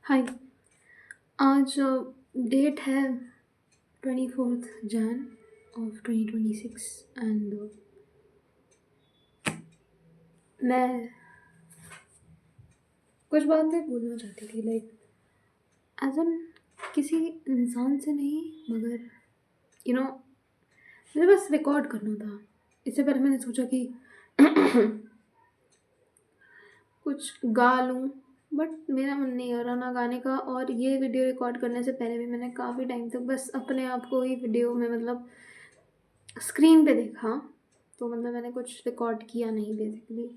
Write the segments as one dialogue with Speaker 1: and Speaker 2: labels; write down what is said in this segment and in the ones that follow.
Speaker 1: हाय। आज डेट है 24 Jain of 2026 and मैं कुछ बातें बोलना चाहती थी लाइक एज एन किसी इंसान से नहीं मगर यू नो मुझे बस रिकॉर्ड करना था। इससे पहले मैंने सोचा कि कुछ गा लूँ बट मेरा मन नहीं हो रहा ना गाने का। और ये वीडियो रिकॉर्ड करने से पहले भी मैंने काफ़ी टाइम तक बस अपने आप को ही वीडियो में मतलब स्क्रीन पे देखा। तो मतलब मैंने कुछ रिकॉर्ड किया नहीं बेसिकली।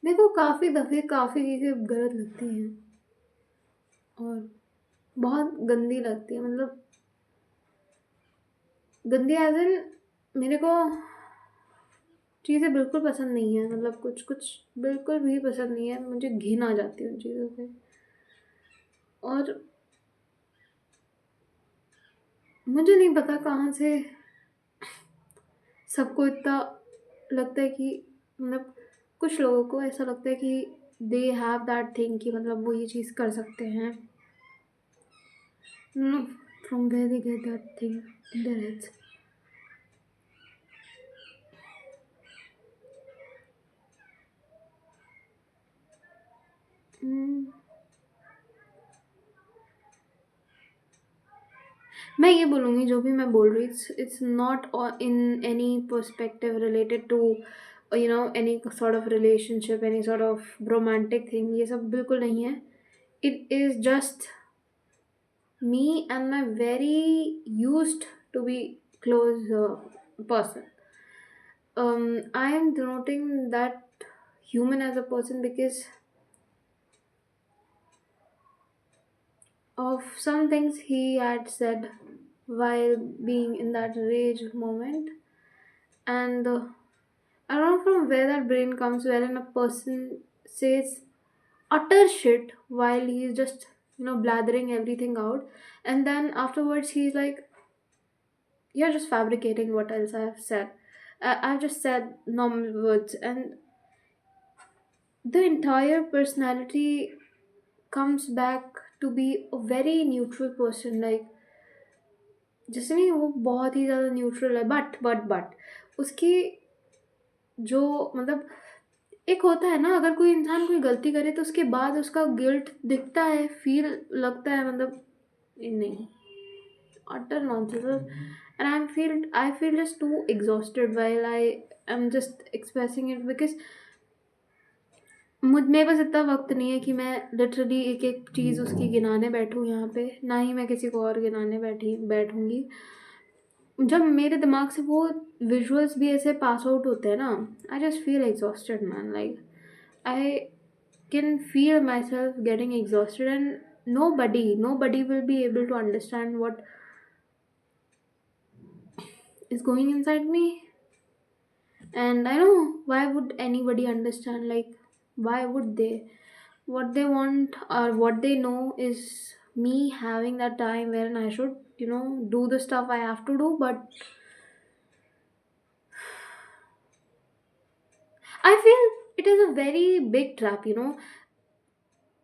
Speaker 1: मेरे को काफ़ी दफ़े काफ़ी चीज़ें गलत लगती हैं और बहुत गंदी लगती है। मतलब गंदी एज़ इन मेरे को चीज़ें बिल्कुल पसंद नहीं है। मतलब कुछ कुछ बिल्कुल भी पसंद नहीं है। मुझे घिन आ जाती है उन चीज़ों से। और मुझे नहीं पता कहाँ से सबको इतना लगता है कि मतलब कुछ लोगों को ऐसा लगता है कि दे हैव दैट थिंग कि मतलब वो ये चीज़ कर सकते हैं। No, from where they get that thing in their heads. मैं ये बोलूँगी जो भी मैं बोल रही it's not in any perspective related to any sort of relationship, any sort of romantic thing. ये सब बिल्कुल नहीं है। It is just me and my very used to be close person. I am denoting that human as a person because of some things he had said while being in that rage moment. And I don't know from where that brain comes wherein a person says utter shit while he's just blathering everything out, and then afterwards he's like, you're just fabricating what else I have said. I've just said normal words, and the entire personality comes back to be a very neutral person. Like जैसे नहीं, वो बहुत ही ज़्यादा neutral है but उसकी जो मतलब एक होता है ना, अगर कोई इंसान कोई गलती करे तो उसके बाद उसका गिल्ट दिखता है, फील लगता है, मतलब नहीं, utter nonsense. And I feel just too exhausted while I am just expressing it because मुझ मेरे पास इतना वक्त नहीं है कि मैं लिटरली एक एक चीज़ उसकी गिनाने बैठूँ यहाँ पे। ना ही मैं किसी को और गिनाने बैठूँगी। जब मेरे दिमाग से वो विजुअल्स भी ऐसे पास आउट होते हैं ना, I just feel exhausted man. Like I can feel my self getting exhausted and nobody will be able to understand what is going inside me. And I know, why would anybody understand? Like, why would they? What they want or what they know is me having that time wherein I should, do the stuff I have to do. But I feel it is a very big trap.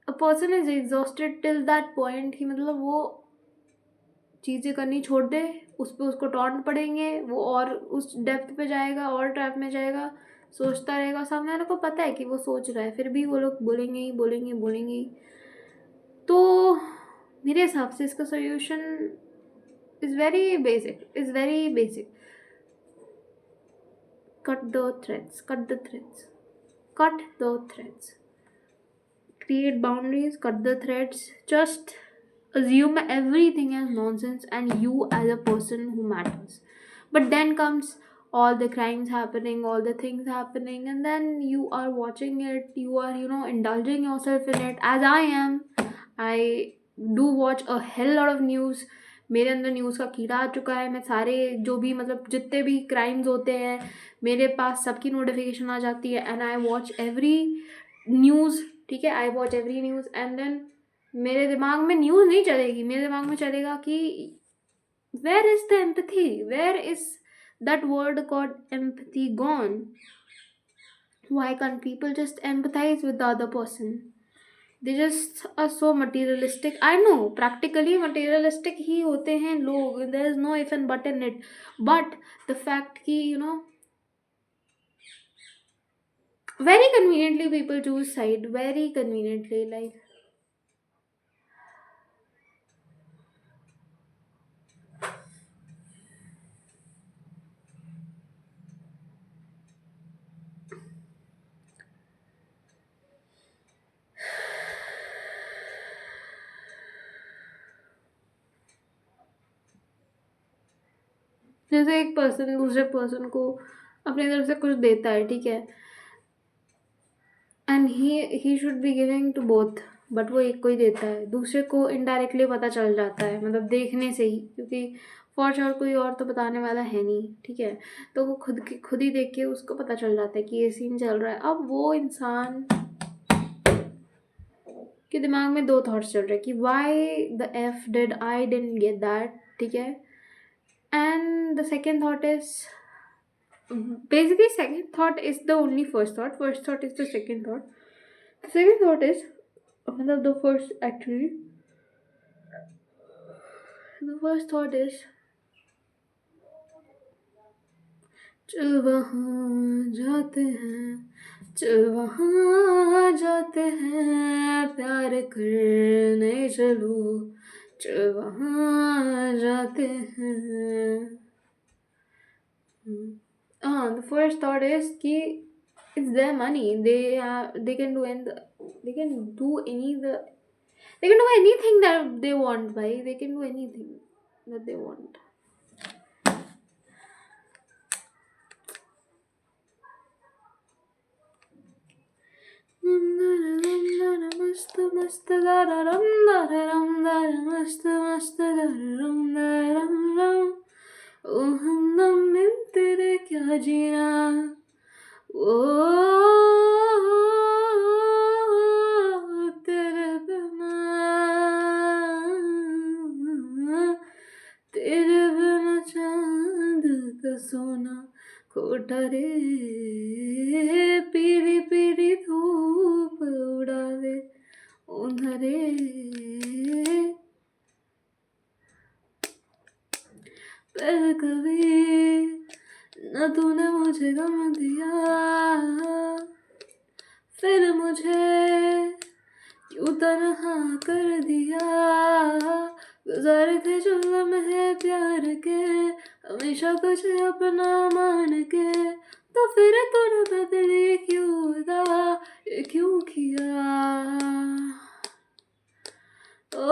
Speaker 1: A person is exhausted till that point कि मतलब वो चीज़ें करनी छोड़ दे, उस पे उसको taunt पड़ेंगे, वो और उस डेप्थ पे जाएगा और ट्रैप में जाएगा, सोचता रहेगा। सामने वाले को पता है कि वो सोच रहा है, फिर भी वो लोग बोलेंगे ही बोलेंगे बोलेंगे ही। तो मेरे हिसाब से इसका solution is very basic. cut the threads, create boundaries, cut the threads, just assume everything as nonsense and you as a person who matters. But then comes all the crimes happening, all the things happening, and then you are watching it, you are, indulging yourself in it, as I am. I do watch a hell lot of news. मेरे अंदर news का कीड़ा आ चुका है। मैं सारे जो भी मतलब जितने भी क्राइम्स होते हैं मेरे पास सबकी नोटिफिकेशन आ जाती है, and I watch every news. ठीक है, I watch every news and then मेरे दिमाग में न्यूज़ नहीं चलेगी, मेरे दिमाग में चलेगा कि where is the empathy, where is that word called empathy gone. Why can't people just empathize with the other person? They just are so materialistic. I know practically materialistic ही होते हैं लोग, there is no if and but in it. But the fact कि very conveniently people choose side, very conveniently, like जैसे एक person दूसरे person को अपनी तरफ से कुछ देता है, ठीक है, and he should be giving to both, but वो एक को ही देता है, दूसरे को इनडायरेक्टली पता चल जाता है, मतलब देखने से ही, क्योंकि फॉर श्योर कोई और तो बताने वाला है नहीं, ठीक है, तो वो खुद ही देख के उसको पता चल जाता है कि ये सीन चल रहा है। अब वो इंसान के दिमाग में दो थॉट्स चल रहे हैं कि why the F did I didn't get that, ठीक है, and the second thought is basically second thought is the only first thought is the second thought, the second thought is मतलब the first actually the first thought is चल वहाँ जाते हैं, चल वहाँ जाते हैं, प्यार करने चलो, चल वहाँ जाते हैं। The first thought is कि it's their money, they can do and they can do they can do anything that they want, भाई, they can do anything that they want. मस्त मस्त दररम दररम दर मस्त मस्त दररम दररम रम, ओ हमदम मिल तेरे क्या जीना, ओ तेरे बिना, तेरे बिना चांद का सोना खोटा रे, पीली पीली धूप उड़ा दे उधरे, पर कभी न तूने मुझे गम दिया, फिर मुझे क्यों तन्हा कर दिया, गुजारे थे जो लम्हे प्यार के, हमेशा तुझे अपना मान के, तो फिर तूने बदली क्यों अदा, ये क्यों किया, ओ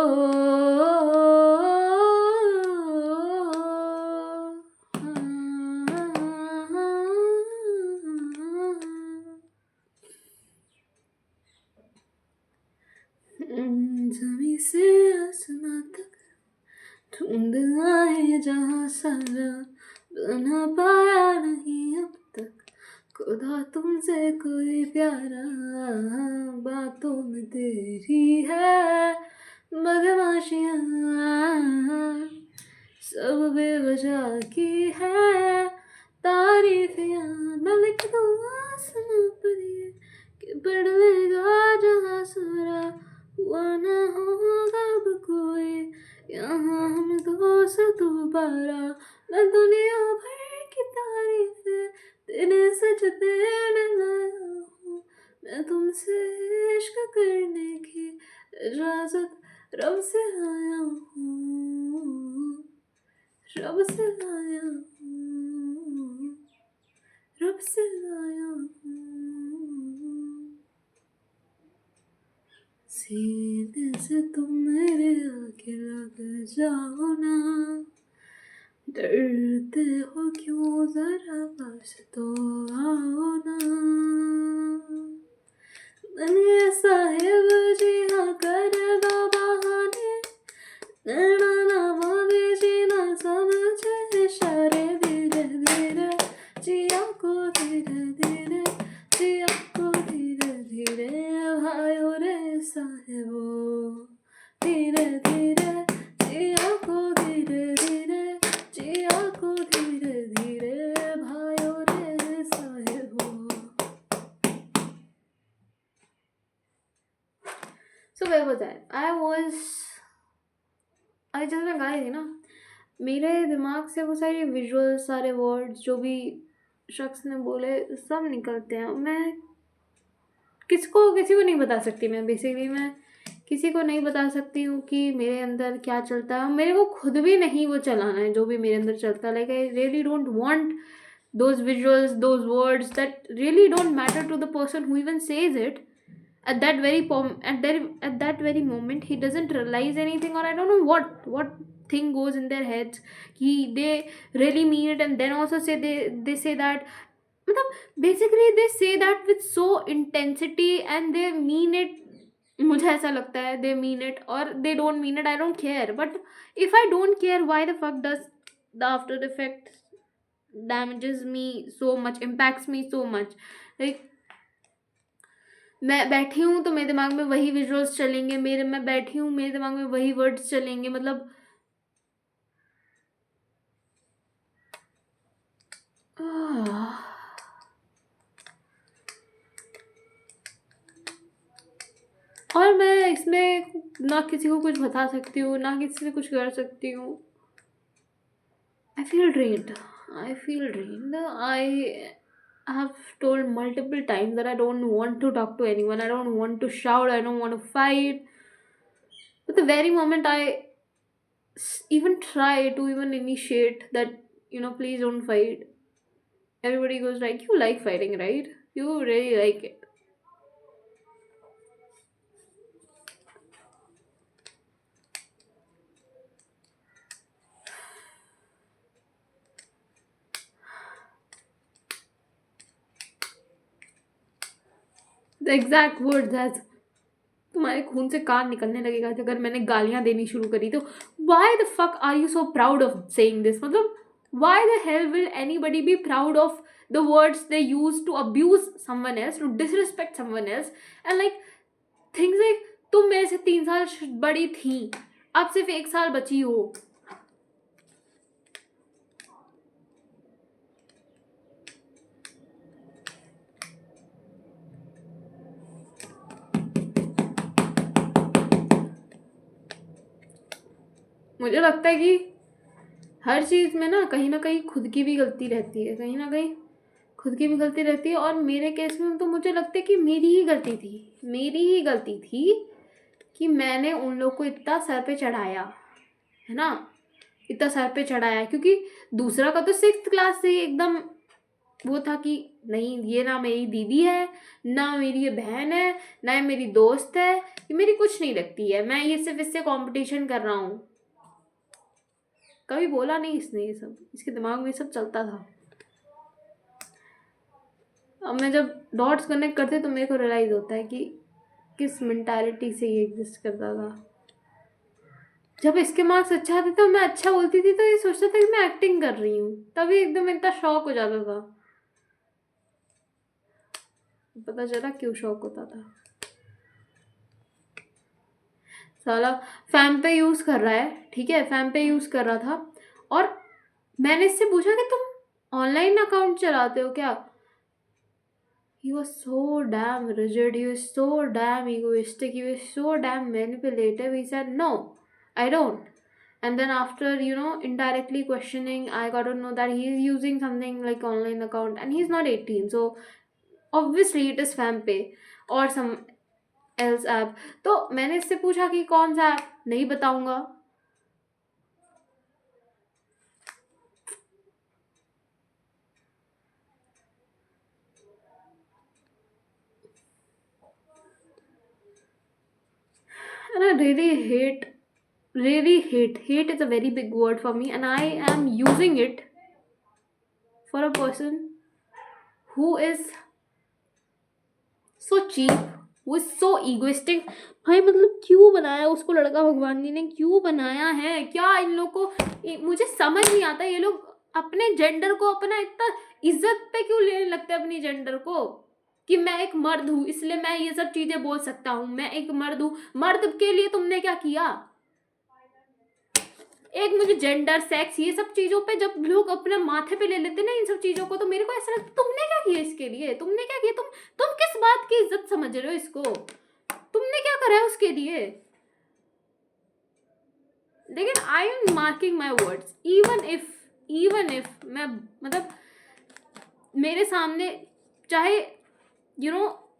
Speaker 1: जमी से आसमां तक ढूंढ आए जहाँ सारा, बना पाया नहीं अब तक खुदा तुमसे कोई प्यारा, बातों में तेरी है बदमाशियाँ, सब बेवजह की है तारीफियाँ, मैं लिख दूँ आसमां पर ये कि पढ़ लेगा जहाँ सारा, हुआ ना होगा अब कोई यहाँ हम दोस्त दोबारा, मैं दुनिया भर की तारीफें तेरे सजदे में लाया हूँ, मैं तुमसे इश्क करने की इजाजत रब से लाया हूँ, रब से लाया हूँ, रब से लाया हूँ, सीने से तुम मेरे आके लग जाओ ना, डरते हो क्यों जरा पास तो आओ ना, बने साहिब जी हाँ कर दो बहाने, नैना ना मावे जी ना समझे इशारे, धीरे धीरे जिया को धीरे धीरे, जिया को धीरे धीरे, भाइयों रे साहिबो, धीरे धीरे जिया को धीरे धीरे, जिया को धीरे धीरे, भाइयों रे साहिबो। देखो जाए, आई जब मैं गा रही थी ना, मेरे दिमाग से वो सारे विजुअल्स, सारे वर्ड्स जो भी शख्स ने बोले सब निकलते हैं। मैं किसी को नहीं बता सकती। मैं किसी को नहीं बता सकती हूँ कि मेरे अंदर क्या चलता है। मेरे को खुद भी नहीं वो चलाना है जो भी मेरे अंदर चलता है। Like I really don't want those visuals, those words that really don't matter to the person who even says it. At that very moment, he doesn't realize anything, or I don't know what thing goes in their heads. They really mean it, and then also they say that. मतलब basically they say that with so intensity and they mean it. मुझे ऐसा लगता है they mean it or they don't mean it. I don't care. But if I don't care, why the fuck does the after effect damages me so much, impacts me so much? Like मैं बैठी हूँ तो मेरे दिमाग में वही visuals चलेंगे, मैं बैठी हूँ मेरे दिमाग में वही वर्ड्स चलेंगे। मतलब और मैं इसमें ना किसी को कुछ बता सकती हूँ, ना किसी से कुछ कर सकती हूँ। I feel drained. I have told multiple times that I don't want to talk to anyone. I don't want to shout. I don't want to fight. But the very moment I even try to even initiate that, please don't fight, everybody goes like, you like fighting, right? You really like it. The exact words as तुम्हारे खून से कान निकलने लगेगा अगर मैंने गालियां देनी शुरू करी तो। Why the fuck are you so proud of saying this? मतलब why the hell will anybody be proud of the words they use to abuse someone else, to disrespect someone else and like things like तुम मेरे से 3 साल बड़ी थी, अब सिर्फ 1 साल बची हो। मुझे लगता है कि हर चीज़ में ना कहीं खुद की भी गलती रहती है, कहीं ना कहीं खुद की भी गलती रहती है। और मेरे केस में तो मुझे लगता है कि मेरी ही गलती थी कि मैंने उन लोग को इतना सर पे चढ़ाया, है ना, इतना सर पे चढ़ाया। क्योंकि दूसरा का तो 6th क्लास से ही एकदम वो था कि नहीं, ये ना मेरी दीदी है, ना मेरी ये बहन है, ना ये मेरी दोस्त है, ये मेरी कुछ नहीं लगती है, मैं ये सिर्फ इससे कंपटीशन कर रहा हूँ। कभी बोला नहीं इसने, ये सब इसके दिमाग में ये सब चलता था। अब मैं जब डॉट्स कनेक्ट करते तो मेरे को रियलाइज होता है कि किस मेंटालिटी से ये एग्जिस्ट करता था। जब इसके मार्क्स अच्छा आते तो मैं अच्छा बोलती थी तो ये सोचता था कि मैं एक्टिंग कर रही हूँ, तभी एकदम इतना शौक हो जाता था। पता चला क्यों शौक होता था। साला फैम पे यूज कर रहा है, ठीक है, फैम पे यूज कर रहा था और मैंने इससे पूछा कि तुम ऑनलाइन अकाउंट चलाते हो क्या? He was so damn rigid, he was so damn egoistic, he was so damn manipulative. He said, no, I don't. And then after, indirectly questioning, I got to know that he is using something like online account and he's not 18. So obviously it is FamPay or some else app. तो मैंने इससे पूछा कि कौन सा app, नहीं बताऊंगा। And I really hate is a very big word for me, and I am using it for a person who is so cheap, who is so egoistic। भाई मतलब क्यों बनाया उसको लड़का, भगवान जी ने क्यों बनाया है? क्या इन लोग को, मुझे समझ नहीं आता, ये लोग अपने जेंडर को अपना इतना इज्जत पे क्यों लेने लगते हैं अपनी जेंडर को, कि मैं एक मर्द हूँ इसलिए मैं ये सब चीजें बोल सकता हूँ, मैं एक मर्द हूँ। मर्द के लिए तुमने क्या किया? एक मुझे जेंडर, सेक्स, ये सब चीजों पे जब लोग अपने माथे पे ले लेते ना इन सब चीजों को, तो मेरे को ऐसा लगता तुमने क्या किया इसके लिए? तुमने क्या किया? तुम किस बात की इज्जत समझ रहे हो इसको? तुमने क्या करा है उसके लिए, लेकिन I am marking my words, even if मैं मतलब मेरे सामने चाहे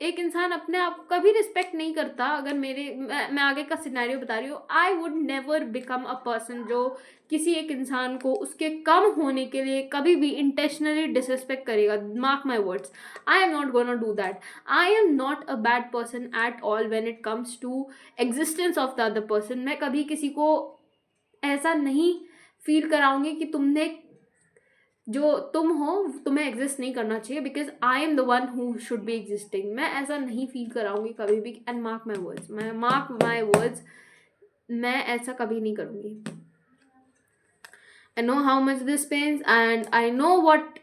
Speaker 1: एक इंसान अपने आप को कभी रिस्पेक्ट नहीं करता, अगर मैं आगे का सिनेरियो बता रही हूँ, I would never become a person जो किसी एक इंसान को उसके कम होने के लिए कभी भी इंटेंशनली डिसरिस्पेक्ट करेगा. Mark my words, I am not gonna do that. I am not a bad person at all when it comes to existence of the other person. मैं कभी किसी को ऐसा नहीं फील कराऊंगी कि तुमने जो तुम हो तुम्हें एग्जिस्ट नहीं करना चाहिए, because I am the one who should be existing. मैं ऐसा नहीं फील कराऊंगी कभी भी. एंड मार्क माई वर्ड्स, मैं ऐसा कभी नहीं करूंगी. I know how much this pains and I know what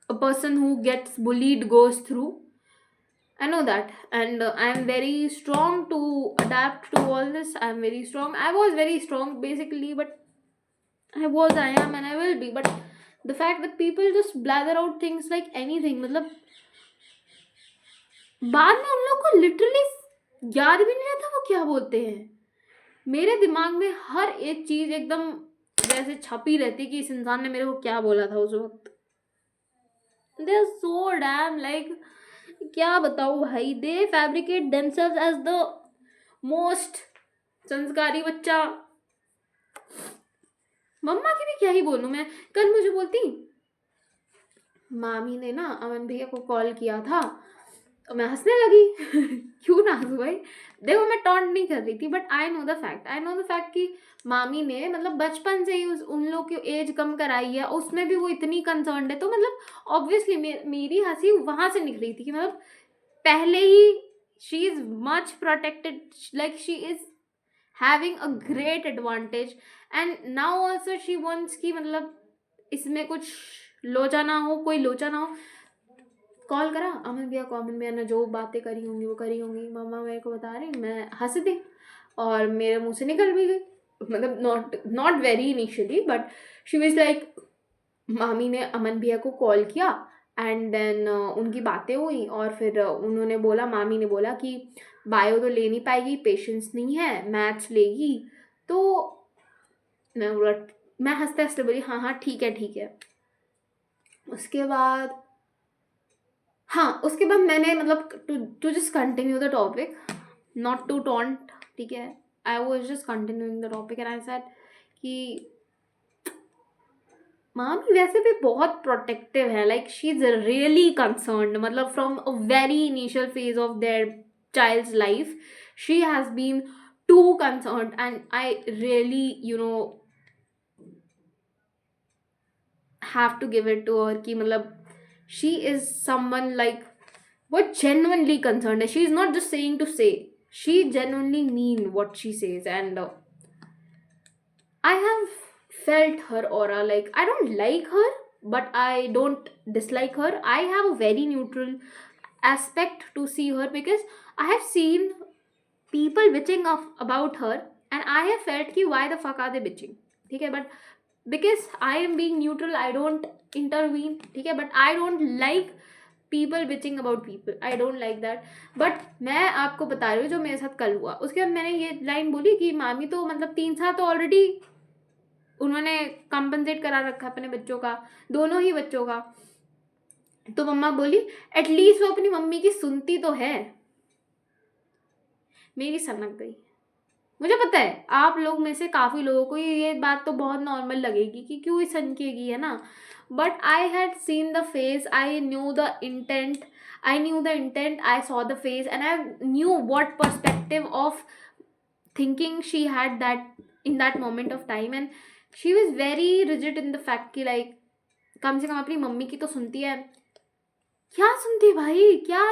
Speaker 1: a person who gets bullied goes through. I know that, and I am very strong to adapt to all this. I am very strong. I was very strong basically, but I am, and I will be. But the fact that people just blather out things like anything, मतलब बाद में उन लोग को literally याद भी नहीं रहता वो क्या बोलते हैं. मेरे दिमाग में हर एक चीज एकदम वैसे छपी रहती कि इस इंसान ने मेरे को क्या बोला था उस वक्त. They are so damn like, क्या बताऊँ भाई, they fabricate themselves as the most संस्कारी बच्चा. मम्मा की भी क्या ही बोलूं मैं. कल मुझे बोलती मामी ने ना अमन भैया को कॉल किया था, तो मैं हंसने लगी. क्यों ना हंसू भाई, देखो मैं टॉन्ट नहीं कर रही थी, but I know the fact कि मामी ने मतलब बचपन से ही उन लोग की एज कम कराई है, उसमें भी वो इतनी कंसर्न है. तो मतलब ऑब्वियसली मेरी हंसी वहां से निकली थी कि मतलब पहले ही she is much protected, like she is having a great advantage, and now also she wants कि मतलब इसमें कुछ लोचा ना हो, कोई लोचा ना हो. कॉल करा अमन भैया ने, जो बातें करी होंगी वो करी होंगी, मम्मा मेरे को बता रही, मैं हंस दी और मेरे मुंह से निकल भी गई. मतलब not very initially, but she was like, मामी ने अमन भैया को कॉल किया एंड देन उनकी बातें हुई और फिर मामी ने बोला कि बायो तो ले नहीं पाएगी, पेशेंस नहीं है, मैथ्स लेगी. तो मैं हंसते हंसते बोली हाँ ठीक है. उसके बाद मैंने मतलब to just continue the topic, not to taunt, ठीक है. I was just continuing the topic and I said कि मामी वैसे भी बहुत प्रोटेक्टिव है, like she is really concerned, मतलब from a very initial phase of their child's life she has been too concerned, and I really have to give it to her कि मतलब she is someone like what genuinely concerned है. She is not just saying to say, she genuinely mean what she says, and I have felt her aura. Like I don't like her, but I don't dislike her. I have a very neutral aspect to see her because I have seen people bitching about her, and I have felt कि why the fuck are they bitching, ठीक है. But because I am being neutral, I don't intervene, ठीक है. But I don't like people bitching about people, I don't like that. But मैं आपको बता रही हूँ जो मेरे साथ कल हुआ. उसके बाद मैंने ये लाइन बोली कि मामी तो मतलब 3 साल तो ऑलरेडी उन्होंने कंपनसेट करा रखा अपने बच्चों का, दोनों ही बच्चों का. तो मम्मा बोली एटलीस्ट वो अपनी मम्मी की सुनती तो है. मेरी सनक गई. मुझे पता है आप लोग में से काफ़ी लोगों को ये बात तो बहुत नॉर्मल लगेगी कि क्यों ही सनकेगी, है ना. But I had seen the face, I knew the intent, I saw the face, and I knew what perspective of thinking she had that in that moment of time. And she was very rigid in the fact कि like कम से कम अपनी mummy की तो सुनती है. क्या सुनती है भाई, क्या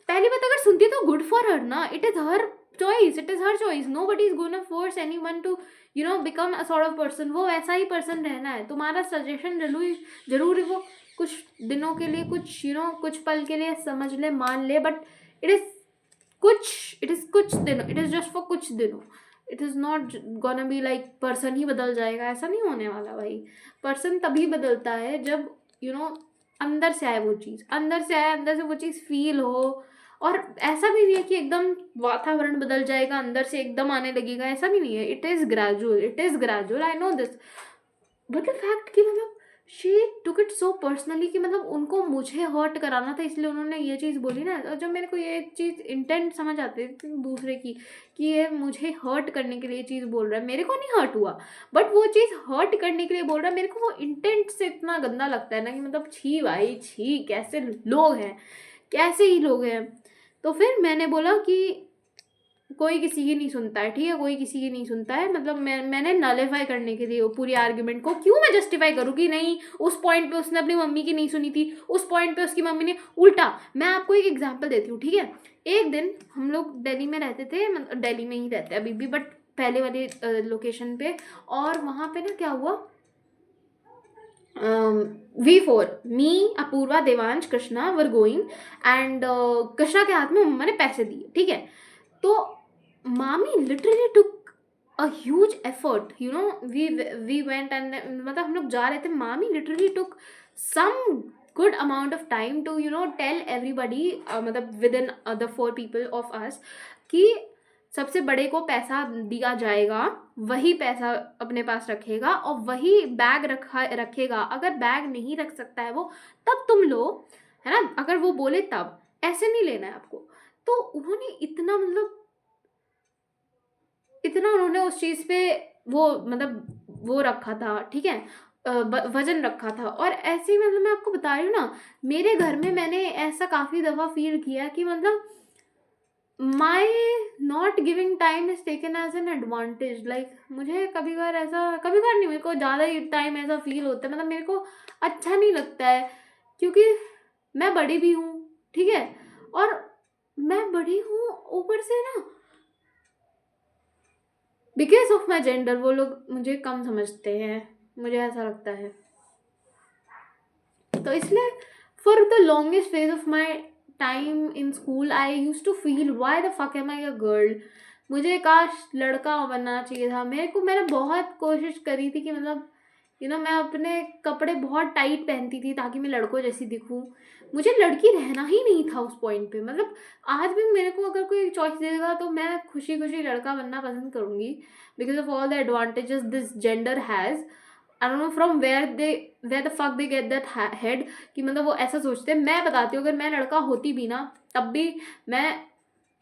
Speaker 1: पहली बात, अगर सुनती है तो गुड फॉर हर ना. It is her choice. Nobody is gonna force anyone to become a sort of person. वो वैसा ही पर्सन रहना है. तुम्हारा सजेशन जरूर वो कुछ दिनों के लिए, कुछ पल के लिए समझ ले, मान ले, बट इट इज कुछ दिनों, इट इज जस्ट फॉर कुछ दिनों. It is not gonna be like person ही बदल जाएगा, ऐसा नहीं होने वाला भाई. पर्सन तभी बदलता है जब अंदर से आए वो चीज़, अंदर से वो चीज़ फील हो, और ऐसा भी नहीं है कि एकदम वातावरण बदल जाएगा, अंदर से एकदम आने लगेगा, ऐसा भी नहीं है। It is gradual, I know this. But the fact कि मतलब she took it so personally कि मतलब उनको मुझे हर्ट कराना था, इसलिए उन्होंने ये चीज़ बोली ना। और जब मेरे को ये चीज़ इंटेंट समझ आती थी दूसरे की कि ये मुझे हर्ट करने के लिए चीज़ बोल रहा है, मेरे को नहीं हर्ट हुआ, बट वो चीज़ हर्ट करने के लिए बोल रहा है, मेरे को वो इंटेंट से इतना गंदा लगता है ना कि मतलब छी भाई छी, कैसे लोग हैं, कैसे ही लोग हैं। तो फिर मैंने बोला कि कोई किसी की नहीं सुनता है, ठीक है, कोई किसी की नहीं सुनता है। मतलब मैंने नलीफाई करने के लिए वो पूरी आर्ग्यूमेंट को क्यों मैं जस्टिफाई करूँ कि नहीं उस पॉइंट पे उसने अपनी मम्मी की नहीं सुनी थी, उस पॉइंट पे उसकी मम्मी ने उल्टा। मैं आपको एक एग्जांपल देती हूँ, ठीक है। एक दिन हम लोग दिल्ली में रहते थे, मतलब दिल्ली में ही रहते हैं अभी भी, बट पहले वाली लोकेशन पे। और वहाँ पे ना क्या हुआ, V4, me, Apoorva, Devansh, Krishna were going, and Krishna के हाथ में मम्मा ने पैसे दिए, ठीक है। तो मामी literally took a huge effort, you know, we went and मतलब हम लोग जा रहे थे, मामी literally took some good amount of time to you know tell everybody, मतलब within the 4 people of us, कि सबसे बड़े को पैसा दिया जाएगा, वही पैसा अपने पास रखेगा और वही बैग रखेगा। अगर बैग नहीं रख सकता है वो, तब तुम लो, है ना, अगर वो बोले तब, ऐसे नहीं लेना है आपको। तो उन्होंने इतना मतलब इतना उन्होंने उस चीज़ पे वो मतलब वो रखा था, ठीक है, वजन रखा था। और ऐसे ही मतलब मैं आपको बता रही हूँ ना, मेरे घर में मैंने ऐसा काफ़ी दफ़ा फील किया कि मतलब my not giving time is taken as an advantage. Like मुझे कभी बार ऐसा, कभी बार नहीं, मेरे को ज़्यादा ही टाइम ऐसा फील होता है, मतलब मेरे को अच्छा नहीं लगता है, क्योंकि मैं बड़ी भी हूँ, ठीक है, और मैं बड़ी हूँ ऊपर से ना, बिकॉज ऑफ माई जेंडर वो लोग मुझे कम समझते हैं, मुझे ऐसा लगता है। तो इसलिए for the longest phase of my time in school I used to feel why the fuck am I a girl. मुझे काश लड़का बनना चाहिए था। मेरे को, मैंने बहुत कोशिश करी थी कि मतलब मैं अपने कपड़े बहुत टाइट पहनती थी ताकि मैं लड़कों जैसी दिखूं। मुझे लड़की रहना ही नहीं था उस पॉइंट पे। मतलब आज भी मेरे को अगर कोई चॉइस देगा तो मैं खुशी खुशी लड़का बनना पसंद करूंगी, because of all the advantages this gender has. I don't know from where the fuck they get that head कि मतलब वो ऐसा सोचते हैं। मैं बताती हूँ, अगर मैं लड़का होती भी ना, तब भी मैं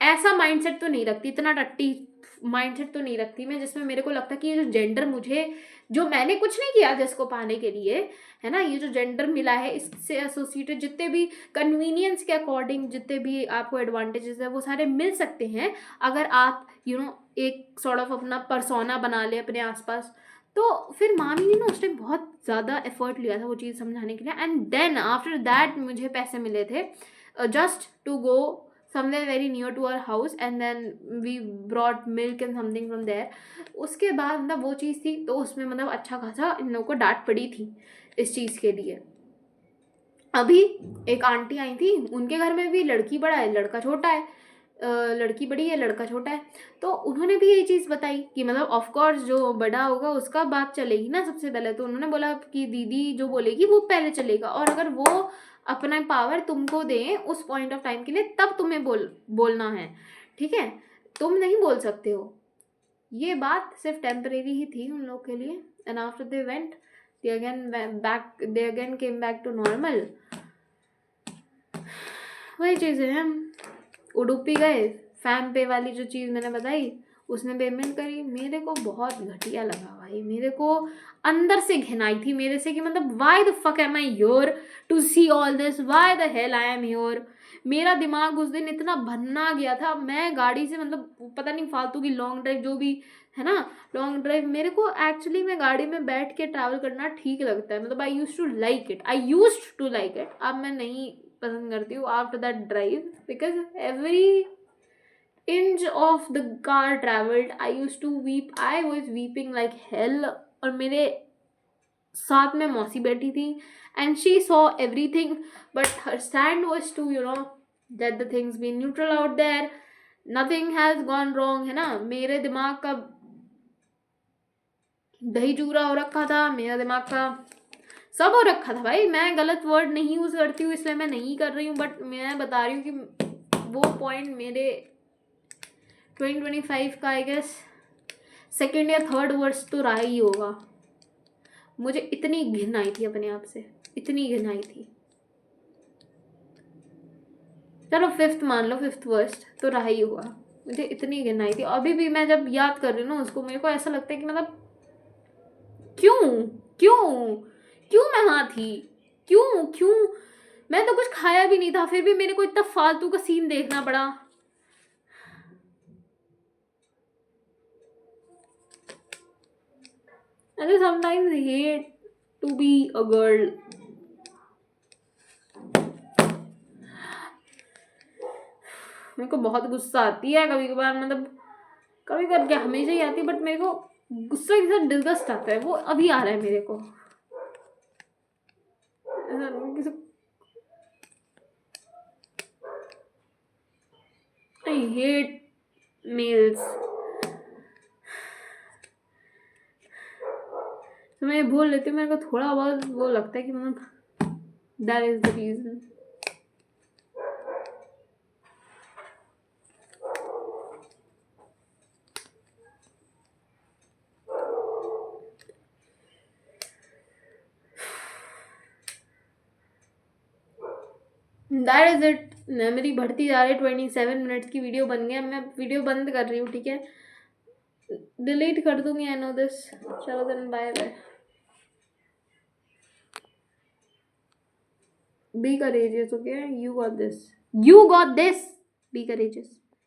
Speaker 1: ऐसा माइंडसेट तो नहीं रखती, इतना टट्टी माइंडसेट तो नहीं रखती मैं, जिसमें मेरे को लगता है कि ये जो जेंडर मुझे, जो मैंने कुछ नहीं किया जिसको पाने के लिए, है ना, ये जो जेंडर मिला है, इससे एसोसिएटेड जितने भी कन्वीनियंस के अकॉर्डिंग जितने भी आपको एडवांटेजेस है वो सारे मिल सकते हैं, अगर आप एक सॉर्ट ऑफ अपना परसोना बना ले अपने आसपास। तो फिर मामी ने ना उस टाइम बहुत ज़्यादा एफर्ट लिया था वो चीज़ समझाने के लिए, एंड देन आफ्टर दैट मुझे पैसे मिले थे just to go somewhere very near to our house, and then we brought milk and something from there. उसके बाद मतलब वो चीज़ थी, तो उसमें मतलब अच्छा खासा इन लोगों को डांट पड़ी थी इस चीज़ के लिए। अभी एक आंटी आई थी, उनके घर में भी लड़की बड़ा है लड़का छोटा है, लड़की बड़ी है लड़का छोटा है। तो उन्होंने भी यही चीज़ बताई कि मतलब ऑफ कोर्स जो बड़ा होगा उसका बात चलेगी ना सबसे पहले। तो उन्होंने बोला कि दीदी जो बोलेगी वो पहले चलेगा, और अगर वो अपना पावर तुमको दें उस पॉइंट ऑफ टाइम के लिए, तब तुम्हें बोलना है, ठीक है, तुम नहीं बोल सकते हो। ये बात सिर्फ टेम्परेरी ही थी उन लोग के लिए, and after they went they again came back to normal. वही चीज़ें हैं। उडुपी गए, फैम पे वाली जो चीज़ मैंने बताई उसने पेमेंट करी। मेरे को बहुत घटिया लगा भाई, मेरे को अंदर से घिनाई थी मेरे से कि मतलब why the fuck am I here to see all this, why the hell I am here. मेरा दिमाग उस दिन इतना भन्ना गया था। मैं गाड़ी से मतलब पता नहीं फालतू की लॉन्ग ड्राइव जो भी है ना, लॉन्ग ड्राइव मेरे को एक्चुअली में गाड़ी में बैठ के ट्रैवल करना ठीक लगता है। मतलब आई यूज टू लाइक इट। अब मैं नहीं पसंद करती हूँ after that drive, because every inch of the car traveled I used to weep. I was weeping like hell. और मेरे साथ में मौसी बैठी थी, and she saw everything, but her stand was to let the things be neutral out there. Nothing has gone wrong, है ना। मेरे दिमाग का दही चूरा हो रखा था, मेरा दिमाग का सब हो रखा था भाई। मैं गलत वर्ड नहीं यूज करती हूँ इसलिए मैं नहीं कर रही हूँ, बट मैं बता रही हूँ कि वो पॉइंट मेरे 2025 का आई गेस सेकेंड या थर्ड वर्ष तो रहा ही होगा। मुझे इतनी घिन आई थी अपने आप से, इतनी घिन आई थी। चलो फिफ्थ मान लो, फिफ्थ वर्स्ट तो रहा ही हुआ। मुझे इतनी घिन आई थी, अभी भी मैं जब याद कर रही हूँ ना उसको, मेरे को ऐसा लगता है कि मतलब क्यों क्यों क्यों मैं वहां थी, क्यों क्यों। मैं तो कुछ खाया भी नहीं था, फिर भी मेरे को इतना फालतू का सीन देखना पड़ा। I sometimes hate to be a girl. मेरे को बहुत गुस्सा आती है कभी कभार, मतलब कभी कभी क्या हमेशा ही आती है, बट मेरे को गुस्सा के साथ डिस्गस्ट आता है, वो अभी आ रहा है मेरे को। I hate males. तो मैं ये बोल लेती हूँ, मेरे को थोड़ा बहुत वो लगता है कि मतलब that is the reason. That is it. Memory बढ़ती जा रही है, 27 मिनट्स की वीडियो बन गया। मैं वीडियो बंद कर रही हूँ, ठीक है, डिलीट कर दूंगी, आई नो दिस। चलो then, bye bye. Be courageous, okay? You got this. You got this. Be courageous.